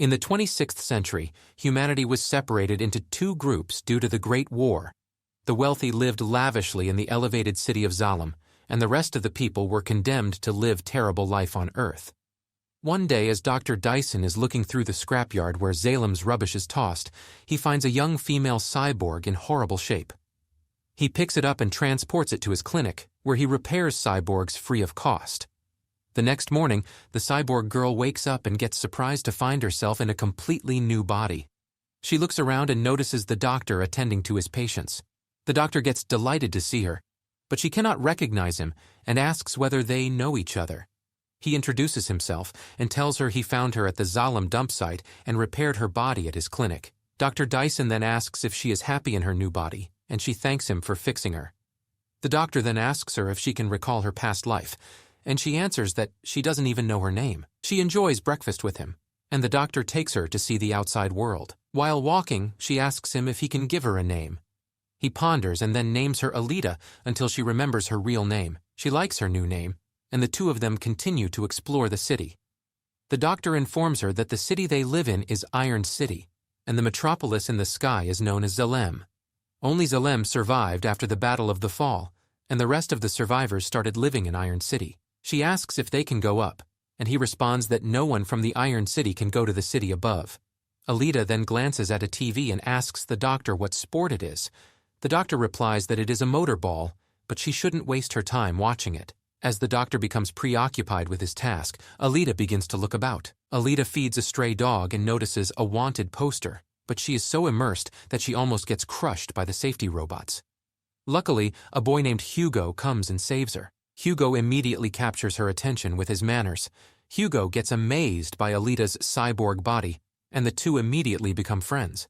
In the 26th century, humanity was separated into two groups due to the Great War. The wealthy lived lavishly in the elevated city of Zalem, and the rest of the people were condemned to live terrible life on Earth. One day, as Dr. Dyson is looking through the scrapyard where Zalem's rubbish is tossed, he finds a young female cyborg in horrible shape. He picks it up and transports it to his clinic, where he repairs cyborgs free of cost. The next morning, the cyborg girl wakes up and gets surprised to find herself in a completely new body. She looks around and notices the doctor attending to his patients. The doctor gets delighted to see her, but she cannot recognize him and asks whether they know each other. He introduces himself and tells her he found her at the Zalem dump site and repaired her body at his clinic. Dr. Dyson then asks if she is happy in her new body, and she thanks him for fixing her. The doctor then asks her if she can recall her past life, and she answers that she doesn't even know her name. She enjoys breakfast with him, and the doctor takes her to see the outside world. While walking, she asks him if he can give her a name. He ponders and then names her Alita until she remembers her real name. She likes her new name, and the two of them continue to explore the city. The doctor informs her that the city they live in is Iron City, and the metropolis in the sky is known as Zalem. Only Zalem survived after the Battle of the Fall, and the rest of the survivors started living in Iron City. She asks if they can go up, and he responds that no one from the Iron City can go to the city above. Alita then glances at a TV and asks the doctor what sport it is. The doctor replies that it is a motorball, but she shouldn't waste her time watching it. As the doctor becomes preoccupied with his task, Alita begins to look about. Alita feeds a stray dog and notices a wanted poster, but she is so immersed that she almost gets crushed by the safety robots. Luckily, a boy named Hugo comes and saves her. Hugo immediately captures her attention with his manners. Hugo gets amazed by Alita's cyborg body, and the two immediately become friends.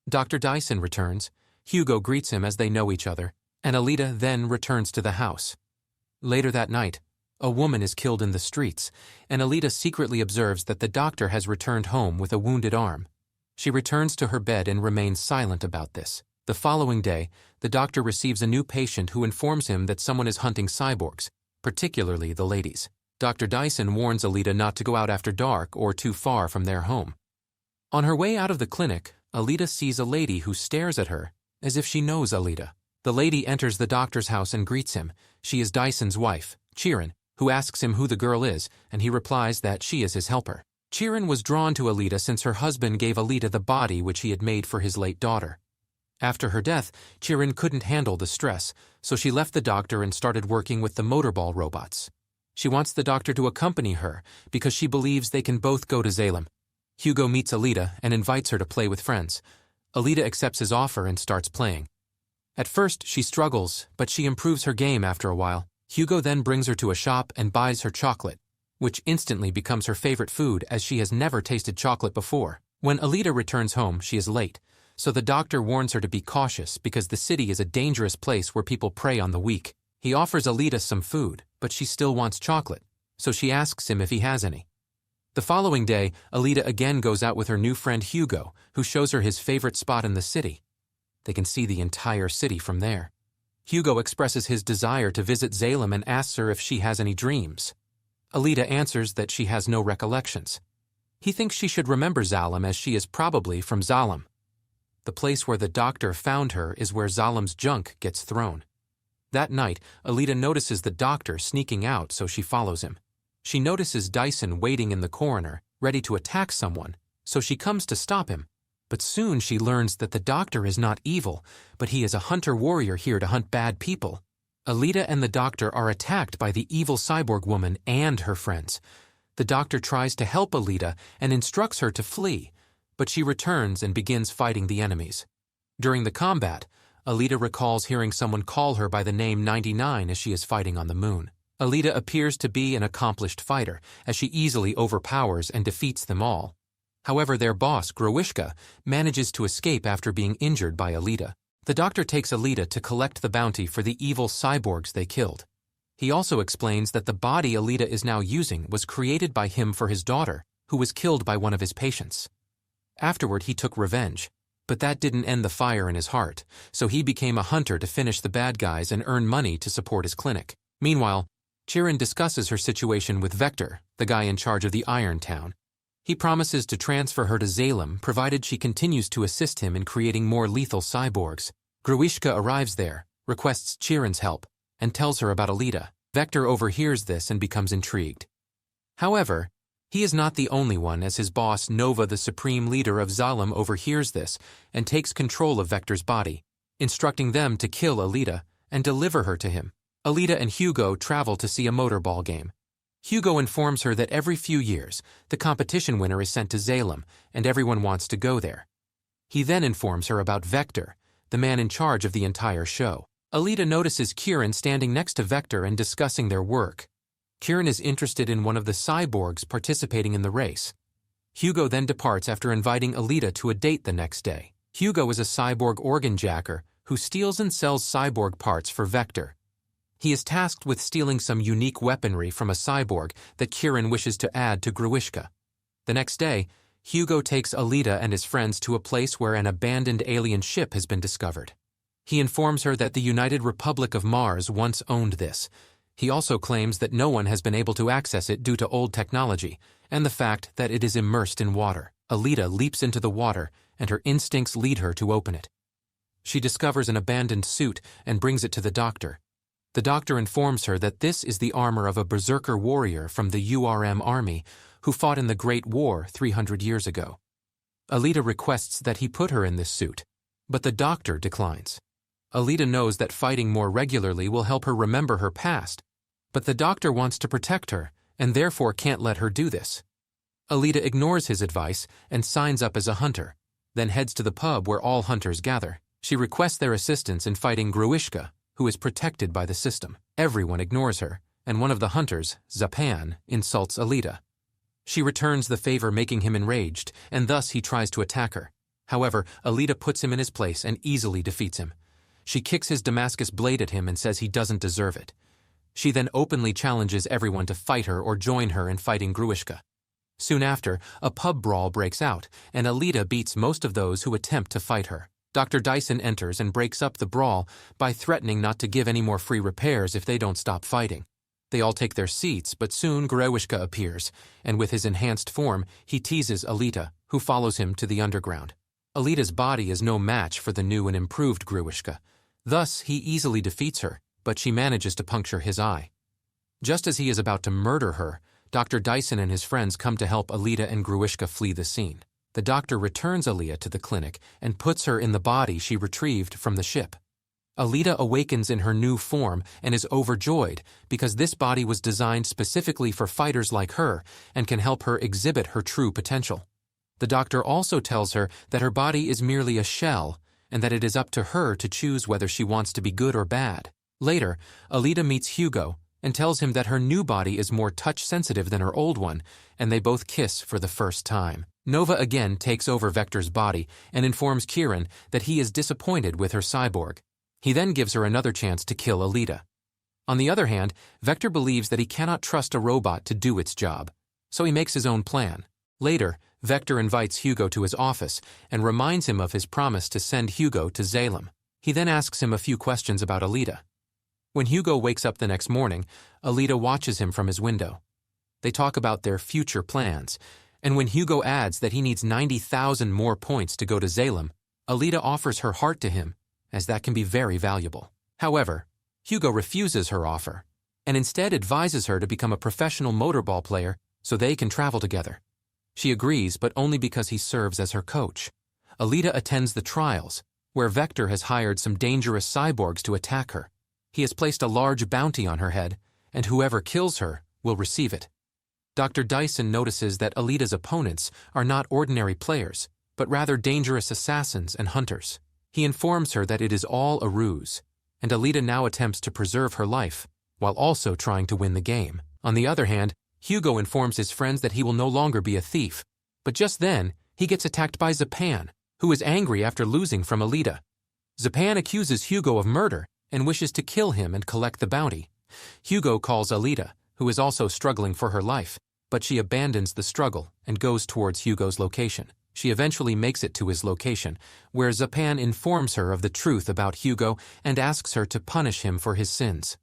Dr. Dyson returns. Hugo greets him as they know each other, and Alita then returns to the house. Later that night, a woman is killed in the streets, and Alita secretly observes that the doctor has returned home with a wounded arm. She returns to her bed and remains silent about this. The following day, the doctor receives a new patient who informs him that someone is hunting cyborgs, particularly the ladies. Dr. Dyson warns Alita not to go out after dark or too far from their home. On her way out of the clinic, Alita sees a lady who stares at her as if she knows Alita. The lady enters the doctor's house and greets him. She is Dyson's wife, Chiron, who asks him who the girl is, and he replies that she is his helper. Chiron was drawn to Alita since her husband gave Alita the body which he had made for his late daughter. After her death, Chiron couldn't handle the stress, so she left the doctor and started working with the motorball robots. She wants the doctor to accompany her because she believes they can both go to Zalem. Hugo meets Alita and invites her to play with friends. Alita accepts his offer and starts playing. At first, she struggles, but she improves her game after a while. Hugo then brings her to a shop and buys her chocolate, which instantly becomes her favorite food as she has never tasted chocolate before. When Alita returns home, she is late, so the doctor warns her to be cautious because the city is a dangerous place where people prey on the weak. He offers Alita some food, but she still wants chocolate, so she asks him if he has any. The following day, Alita again goes out with her new friend Hugo, who shows her his favorite spot in the city. They can see the entire city from there. Hugo expresses his desire to visit Zalem and asks her if she has any dreams. Alita answers that she has no recollections. He thinks she should remember Zalem as she is probably from Zalem. The place where the doctor found her is where Zalem's junk gets thrown. That night, Alita notices the doctor sneaking out, so she follows him. She notices Dyson waiting in the corner, ready to attack someone, so she comes to stop him. But soon she learns that the doctor is not evil, but he is a hunter-warrior here to hunt bad people. Alita and the doctor are attacked by the evil cyborg woman and her friends. The doctor tries to help Alita and instructs her to flee, but she returns and begins fighting the enemies. During the combat, Alita recalls hearing someone call her by the name 99 as she is fighting on the moon. Alita appears to be an accomplished fighter, as she easily overpowers and defeats them all. However, their boss, Growishka, manages to escape after being injured by Alita. The doctor takes Alita to collect the bounty for the evil cyborgs they killed. He also explains that the body Alita is now using was created by him for his daughter, who was killed by one of his patients. Afterward, he took revenge, but that didn't end the fire in his heart, so he became a hunter to finish the bad guys and earn money to support his clinic. Meanwhile, Chiron discusses her situation with Vector, the guy in charge of the Iron Town. He promises to transfer her to Zalem provided she continues to assist him in creating more lethal cyborgs. Gruishka arrives there, requests Chiron's help, and tells her about Alita. Vector overhears this and becomes intrigued. However, he is not the only one, as his boss Nova, the supreme leader of Zalem, overhears this and takes control of Vector's body, instructing them to kill Alita and deliver her to him. Alita and Hugo travel to see a motorball game. Hugo informs her that every few years, the competition winner is sent to Zalem, and everyone wants to go there. He then informs her about Vector, the man in charge of the entire show. Alita notices Chiron standing next to Vector and discussing their work. Chiron is interested in one of the cyborgs participating in the race. Hugo then departs after inviting Alita to a date the next day. Hugo is a cyborg organ jacker who steals and sells cyborg parts for Vector. He is tasked with stealing some unique weaponry from a cyborg that Chiron wishes to add to Gruishka. The next day, Hugo takes Alita and his friends to a place where an abandoned alien ship has been discovered. He informs her that the United Republic of Mars once owned this. He also claims that no one has been able to access it due to old technology and the fact that it is immersed in water. Alita leaps into the water, and her instincts lead her to open it. She discovers an abandoned suit and brings it to the doctor. The doctor informs her that this is the armor of a berserker warrior from the URM army who fought in the Great War 300 years ago. Alita requests that he put her in this suit, but the doctor declines. Alita knows that fighting more regularly will help her remember her past, but the doctor wants to protect her and therefore can't let her do this. Alita ignores his advice and signs up as a hunter, then heads to the pub where all hunters gather. She requests their assistance in fighting Gruishka, who is protected by the system. Everyone ignores her, and one of the hunters, Zapan, insults Alita. She returns the favor, making him enraged, and thus he tries to attack her. However, Alita puts him in his place and easily defeats him. She kicks his Damascus blade at him and says he doesn't deserve it. She then openly challenges everyone to fight her or join her in fighting Gruishka. Soon after, a pub brawl breaks out, and Alita beats most of those who attempt to fight her. Dr. Dyson enters and breaks up the brawl by threatening not to give any more free repairs if they don't stop fighting. They all take their seats, but soon Gruishka appears, and with his enhanced form, he teases Alita, who follows him to the underground. Alita's body is no match for the new and improved Gruishka. Thus, he easily defeats her, but she manages to puncture his eye. Just as he is about to murder her, Dr. Dyson and his friends come to help Alita and Gruishka flee the scene. The doctor returns Alita to the clinic and puts her in the body she retrieved from the ship. Alita awakens in her new form and is overjoyed because this body was designed specifically for fighters like her and can help her exhibit her true potential. The doctor also tells her that her body is merely a shell and that it is up to her to choose whether she wants to be good or bad. Later, Alita meets Hugo and tells him that her new body is more touch-sensitive than her old one, and they both kiss for the first time. Nova again takes over Vector's body and informs Chiron that he is disappointed with her cyborg. He then gives her another chance to kill Alita. On the other hand, Vector believes that he cannot trust a robot to do its job, so he makes his own plan. Later, Vector invites Hugo to his office and reminds him of his promise to send Hugo to Zalem. He then asks him a few questions about Alita. When Hugo wakes up the next morning, Alita watches him from his window. They talk about their future plans, and when Hugo adds that he needs 90,000 more points to go to Zalem, Alita offers her heart to him, as that can be very valuable. However, Hugo refuses her offer, and instead advises her to become a professional motorball player so they can travel together. She agrees, but only because he serves as her coach. Alita attends the trials, where Vector has hired some dangerous cyborgs to attack her. He has placed a large bounty on her head, and whoever kills her will receive it. Dr. Dyson notices that Alita's opponents are not ordinary players, but rather dangerous assassins and hunters. He informs her that it is all a ruse, and Alita now attempts to preserve her life, while also trying to win the game. On the other hand, Hugo informs his friends that he will no longer be a thief, but just then, he gets attacked by Zapan, who is angry after losing from Alita. Zapan accuses Hugo of murder and wishes to kill him and collect the bounty. Hugo calls Alita, who is also struggling for her life, but she abandons the struggle and goes towards Hugo's location. She eventually makes it to his location, where Zapan informs her of the truth about Hugo and asks her to punish him for his sins.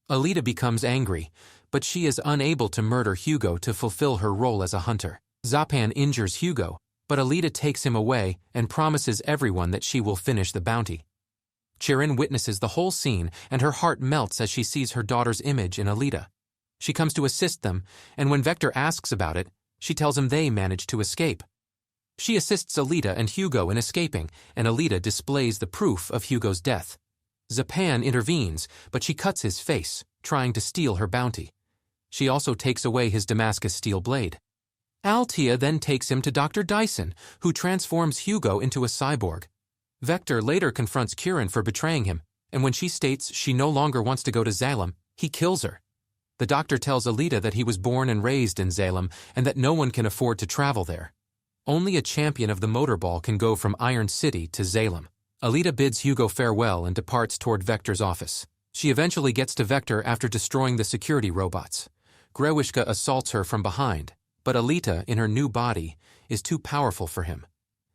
Alita becomes angry, but she is unable to murder Hugo to fulfill her role as a hunter. Zapan injures Hugo, but Alita takes him away and promises everyone that she will finish the bounty. Chirin witnesses the whole scene, and her heart melts as she sees her daughter's image in Alita. She comes to assist them, and when Vector asks about it, she tells him they managed to escape. She assists Alita and Hugo in escaping, and Alita displays the proof of Hugo's death. Zapan intervenes, but she cuts his face, trying to steal her bounty. She also takes away his Damascus steel blade. Altia then takes him to Dr. Dyson, who transforms Hugo into a cyborg. Vector later confronts Chirin for betraying him, and when she states she no longer wants to go to Salem, he kills her. The doctor tells Alita that he was born and raised in Salem and that no one can afford to travel there. Only a champion of the motorball can go from Iron City to Salem. Alita bids Hugo farewell and departs toward Vector's office. She eventually gets to Vector after destroying the security robots. Grewishka assaults her from behind, but Alita, in her new body, is too powerful for him.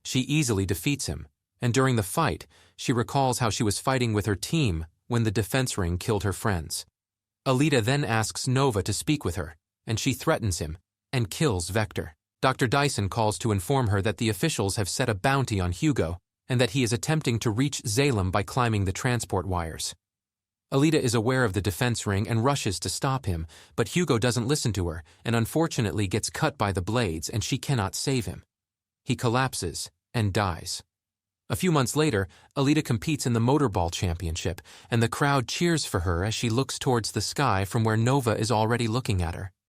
She easily defeats him, and during the fight, she recalls how she was fighting with her team when the defense ring killed her friends. Alita then asks Nova to speak with her, and she threatens him and kills Vector. Dr. Dyson calls to inform her that the officials have set a bounty on Hugo and that he is attempting to reach Salem by climbing the transport wires. Alita is aware of the defense ring and rushes to stop him, but Hugo doesn't listen to her and unfortunately gets cut by the blades and she cannot save him. He collapses and dies. A few months later, Alita competes in the Motorball Championship, and the crowd cheers for her as she looks towards the sky from where Nova is already looking at her.